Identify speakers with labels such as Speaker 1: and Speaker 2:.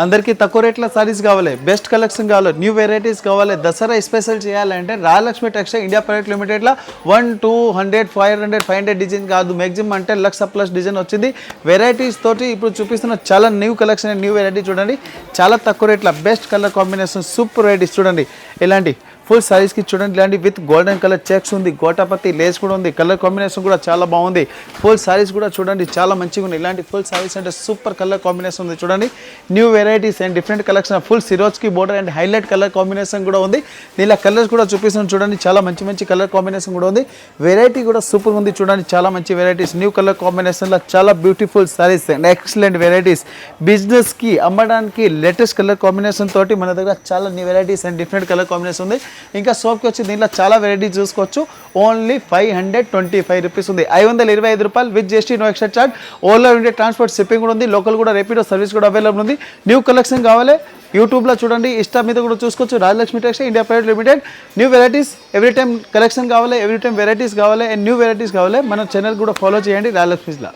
Speaker 1: అందరికీ తక్కువ రేట్ల సారీస్ కావాలి, బెస్ట్ కలెక్షన్ కావాలి, న్యూ వెరైటీస్ కావాలి, దసరా స్పెషల్ చేయాలంటే రాయలక్ష్మి టెక్స్టైల్ ఇండియా ప్రైవేట్ లిమిటెడ్లో 100, 200, 500, 500 డిజైన్ కాదు, మ్యాక్సిమం అంటే 1,00,000+ డిజైన్ వచ్చింది. వెరైటీస్ తోటి ఇప్పుడు చూపిస్తున్న చాలా న్యూ కలెక్షన్, న్యూ వెరైటీ చూడండి. చాలా తక్కువ రేట్ల best colour combination, super varieties చూడండి. ఇలాంటి ఫుల్ సారీస్కి చూడండి, ఇలాంటి విత్ గోల్డెన్ కలర్ చెక్స్ ఉంది, గోటాపత్తి లేస్ కూడా ఉంది, కలర్ కాంబినేషన్ కూడా చాలా బాగుంది. ఫుల్ సారీస్ కూడా చూడండి చాలా మంచిగా ఉంది. ఇలాంటి ఫుల్ సారీస్ అంటే సూపర్ కలర్ కాంబినేషన్ ఉంది చూడండి. New varieties and different collection, full సిరోజ్కి border and highlight colour combination కూడా ఉంది. దీనిలో కలర్స్ కూడా చూపిస్తున్నాను చూడండి, చాలా మంచి మంచి కలర్ కాంబినేషన్ కూడా ఉంది. వెరైటీ కూడా సూపర్ ఉంది చూడండి, చాలా మంచి వెరైటీస్, న్యూ కలర్ కాంబినేషన్లో చాలా beautiful saris and excellent varieties. బిజినెస్కి అమ్మడానికి లేటెస్ట్ కలర్ కాంబినేషన్ తోటి మన దగ్గర చాలా new varieties and different colour combination ఉంది. ఇంకా షాప్కి వచ్చి దీంట్లో చాలా వెరైటీస్ చూసుకోవచ్చు. ఓన్లీ 525 రూపీస్ ఉంది, 525 రూపాయలు with GST, no extra charge. All over India transport shipping కూడా ఉంది, లోకల్ కూడా రేపిడో సర్వీస్ కూడా అవైలబుల్ ఉంది. న్యూ కలెక్షన్ కావాలి యూట్యూబ్లో చూడండి, ఇష్టం మీద కూడా చూసుకోవచ్చు. Rajalakshmi textile India private limited. New varieties every time collection కావాలి, ఎవ్రీ టైం వెరైటీస్ కావాలి అండ్ న్యూ వెరైటీస్ కావాలి. మన ఛానల్ కూడా ఫాలో చేయండి రాజలక్ష్మిలో.